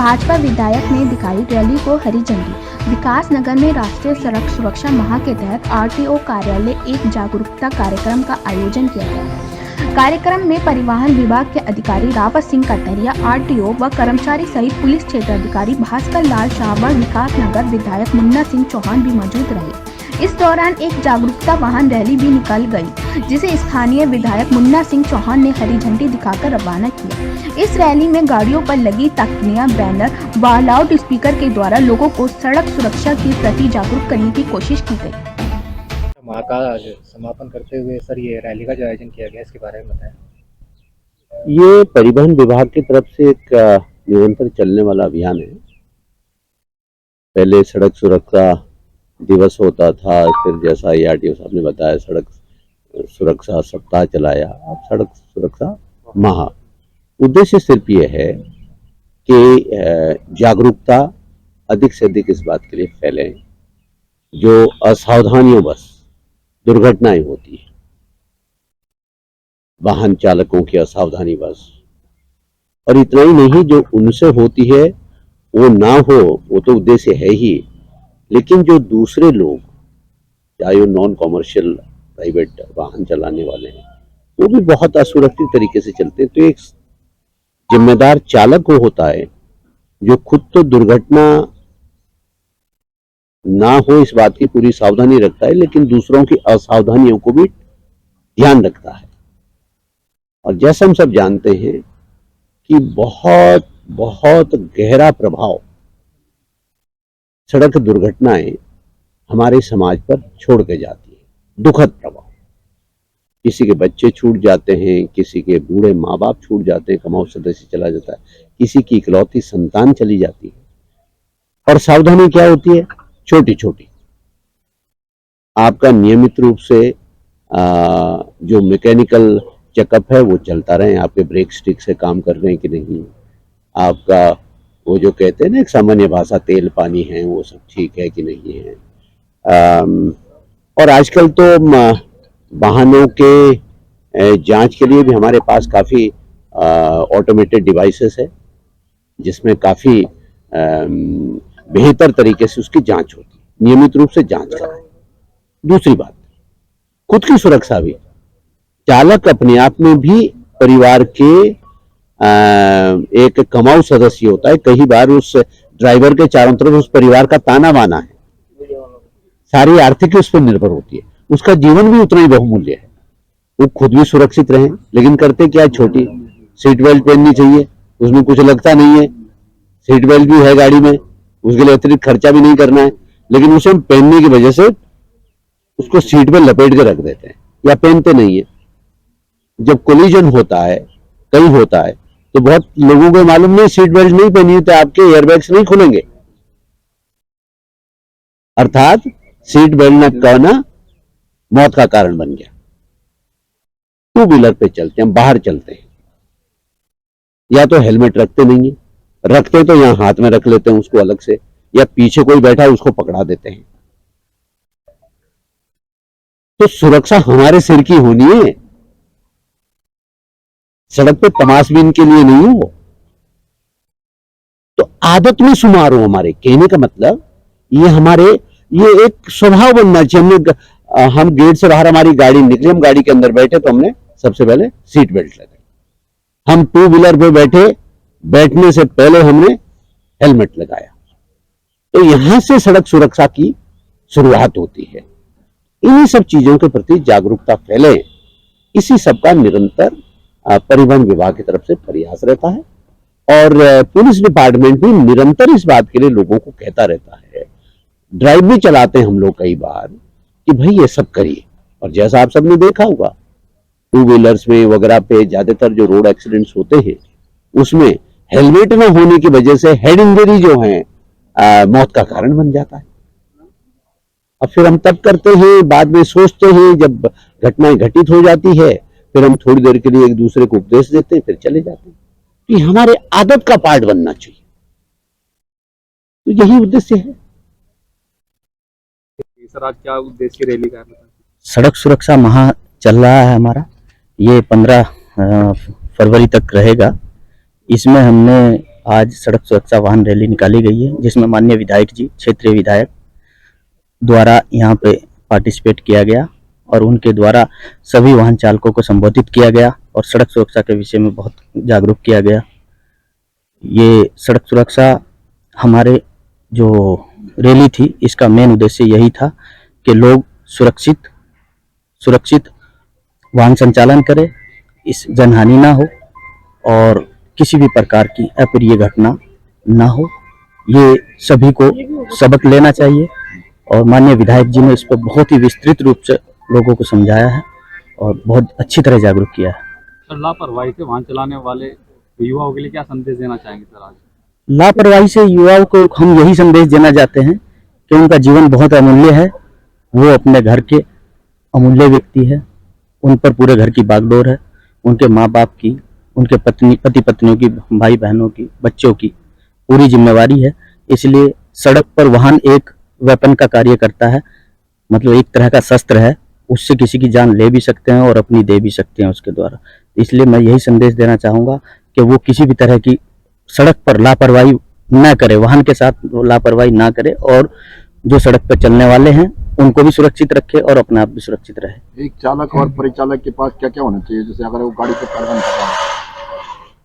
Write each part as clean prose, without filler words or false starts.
भाजपा विधायक ने दिखाई रैली को हरी झंडी। विकास नगर में राष्ट्रीय सड़क सुरक्षा माह के तहत आरटीओ कार्यालय एक जागरूकता कार्यक्रम का आयोजन किया गया। कार्यक्रम में परिवहन विभाग के अधिकारी रावत सिंह कटरिया, आरटीओ व कर्मचारी सहित पुलिस क्षेत्र अधिकारी भास्कर लाल शाह व विकास नगर विधायक मुन्ना सिंह चौहान भी मौजूद रहे। इस दौरान एक जागरूकता वाहन रैली भी निकल गई, जिसे स्थानीय विधायक मुन्ना सिंह चौहान ने हरी झंडी दिखाकर रवाना किया। इस रैली में गाड़ियों पर लगी तख्तियां, बैनर व लाउड स्पीकर के द्वारा लोगों को सड़क सुरक्षा के प्रति जागरूक करने की कोशिश की गई। माह का समापन करते हुए सर ये रैली का जो आयोजन किया गया, इसके बारे में बताएं। ये परिवहन विभाग की तरफ से एक निरंतर चलने वाला अभियान है। पहले सड़क सुरक्षा दिवस होता था, फिर जैसा आरटीओ साहब ने बताया सड़क सुरक्षा सप्ताह चलाया, अब सड़क सुरक्षा माह। उद्देश्य सिर्फ ये है कि जागरूकता अधिक से अधिक इस बात के लिए फैले जो असावधानियों बस दुर्घटनाएं होती है, वाहन चालकों की असावधानी बस, और इतना ही नहीं जो उनसे होती है वो ना हो, वो तो उद्देश्य है ही, लेकिन जो दूसरे लोग चाहे वो नॉन कॉमर्शियल प्राइवेट वाहन चलाने वाले हैं वो भी बहुत असुरक्षित तरीके से चलते हैं। तो एक जिम्मेदार चालक वो होता है जो खुद तो दुर्घटना ना हो इस बात की पूरी सावधानी रखता है, लेकिन दूसरों की असावधानियों को भी ध्यान रखता है। और जैसा हम सब जानते हैं कि बहुत बहुत गहरा प्रभाव सड़क दुर्घटनाएं हमारे समाज पर छोड़ के जाती है, दुखद प्रभाव। किसी के बच्चे छूट जाते हैं, किसी के बूढ़े माँ बाप छूट जाते हैं, कमाऊ सदस्य चला जाता है, किसी की इकलौती संतान चली जाती है। और सावधानी क्या होती है? छोटी छोटी। आपका नियमित रूप से जो मैकेनिकल चेकअप है वो चलता रहे, आपके ब्रेक स्टिक से काम कर रहे हैं कि नहीं, आपका वो जो कहते हैं ना एक सामान्य भाषा तेल पानी है वो सब ठीक है कि नहीं है। और आजकल तो वाहनों के जांच के लिए भी हमारे पास काफ़ी ऑटोमेटेड डिवाइसेस है, जिसमें काफ़ी बेहतर तरीके से उसकी जांच होती है। नियमित रूप से जांच कराएं। दूसरी बात, खुद की सुरक्षा भी। चालक अपने आप में भी परिवार के एक कमाऊ सदस्य होता है। कई बार उस ड्राइवर के चारों तरफ उस परिवार का ताना बाना है, सारी आर्थिक उस पर निर्भर होती है, उसका जीवन भी उतना ही बहुमूल्य है। वो खुद भी सुरक्षित रहे, लेकिन करते क्या, छोटी सीट बेल्ट पहननी चाहिए, उसमें कुछ लगता नहीं है, सीट बेल्ट भी है गाड़ी में, उसके लिए अतिरिक्त खर्चा भी नहीं करना है, लेकिन उसे हम पहनने की वजह से उसको सीट पे लपेट के रख देते हैं या पहनते नहीं है। जब कोलिजन होता है, कहीं होता है, तो बहुत लोगों को मालूम नहीं सीट बेल्ट नहीं पहनी है तो आपके एयरबैग्स नहीं खुलेंगे। अर्थात सीट बेल्ट न पहनना मौत का कारण बन गया। टू व्हीलर पे चलते हैं, बाहर चलते हैं, या तो हेलमेट रखते नहीं है, रखते तो यहां हाथ में रख लेते हैं उसको अलग से, या पीछे कोई बैठा है उसको पकड़ा देते हैं। तो सुरक्षा हमारे सिर की होनी है, सड़क पे तमाशबीन के लिए नहीं हो। तो आदत में शुमार हो हमारे, कहने का मतलब ये एक स्वभाव बनना चाहिए। हम गेट से बाहर हमारी गाड़ी निकली, हम गाड़ी के अंदर बैठे तो हमने सबसे पहले सीट बेल्ट लगाई। हम टू व्हीलर पे बैठे, बैठने से पहले हमने हेलमेट लगाया। तो यहां से सड़क सुरक्षा की शुरुआत होती है। इन्हीं सब चीजों के प्रति जागरूकता फैले, इसी सब का निरंतर परिवहन विभाग की तरफ से प्रयास रहता है। और पुलिस डिपार्टमेंट भी निरंतर इस बात के लिए लोगों को कहता रहता है। ड्राइव भी चलाते हैं हम लोग कई बार कि भाई ये सब करिए। और जैसा आप सबने देखा होगा, टू व्हीलर्स में वगैरह पे ज्यादातर जो रोड एक्सीडेंट्स होते हैं उसमें हेलमेट न होने की वजह से हेड इंजरी जो है मौत का कारण बन जाता है। अब फिर हम तब करते हैं, बाद में सोचते हैं, जब घटनाएं घटित हो जाती है फिर हम थोड़ी देर के लिए एक दूसरे को उपदेश देते हैं, फिर चले जाते हैं। कि हमारे आदत का पार्ट बनना चाहिए। तो यही उद्देश्य है। सर आज क्या उद्देश्य रैली का है? सड़क सुरक्षा माह चल रहा है हमारा, ये 15 फरवरी तक रहेगा। इसमें हमने आज सड़क सुरक्षा वाहन रैली निकाली गई है, जिसमें माननीय विधायक जी, क्षेत्रीय विधायक द्वारा यहाँ पे पार्टिसिपेट किया गया और उनके द्वारा सभी वाहन चालकों को संबोधित किया गया और सड़क सुरक्षा के विषय में बहुत जागरूक किया गया। ये सड़क सुरक्षा हमारे जो रैली थी, इसका मेन उद्देश्य यही था कि लोग सुरक्षित वाहन संचालन करें, इस जनहानि ना हो और किसी भी प्रकार की अप्रिय घटना ना हो। ये सभी को सबक लेना चाहिए और माननीय विधायक जी ने इस पर बहुत ही विस्तृत रूप से लोगों को समझाया है और बहुत अच्छी तरह जागरूक किया है। सर, लापरवाही से वाहन चलाने वाले युवाओं के लिए क्या संदेश देना चाहेंगे सर आज? लापरवाही से युवाओं को हम यही संदेश देना चाहते हैं कि उनका जीवन बहुत अमूल्य है, वो अपने घर के अमूल्य व्यक्ति है, उन पर पूरे घर की बागडोर है, उनके माँ बाप की, उनके पति पत्नियों की, भाई बहनों की, बच्चों की पूरी जिम्मेवारी है। इसलिए सड़क पर वाहन एक वेपन का कार्य करता है, मतलब एक तरह का शस्त्र है, उससे किसी की जान ले भी सकते हैं और अपनी दे भी सकते हैं उसके द्वारा। इसलिए मैं यही संदेश देना चाहूँगा कि वो किसी भी तरह की सड़क पर लापरवाही ना करे, वाहन के साथ लापरवाही ना करे और जो सड़क पर चलने वाले हैं उनको भी सुरक्षित रखे और अपने आप भी सुरक्षित रहे। एक चालक और परिचालक के पास क्या क्या होना चाहिए, जैसे अगर वो गाड़ी को चालन कर रहा है?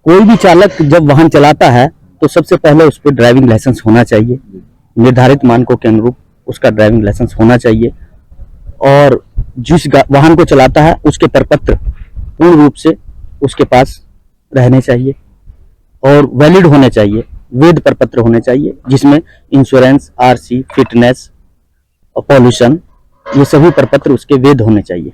कोई भी चालक जब वाहन चलाता है तो सबसे पहले उस पर ड्राइविंग लाइसेंस होना चाहिए, निर्धारित मानकों के अनुरूप उसका ड्राइविंग लाइसेंस होना चाहिए और जिस वाहन को चलाता है उसके प्रपत्र पूर्ण रूप से उसके पास रहने चाहिए और वैलिड होने चाहिए, वैध प्रपत्र होने चाहिए जिसमें इंश्योरेंस, आरसी, फिटनेस और पॉल्यूशन, ये सभी प्रपत्र उसके वैध होने चाहिए।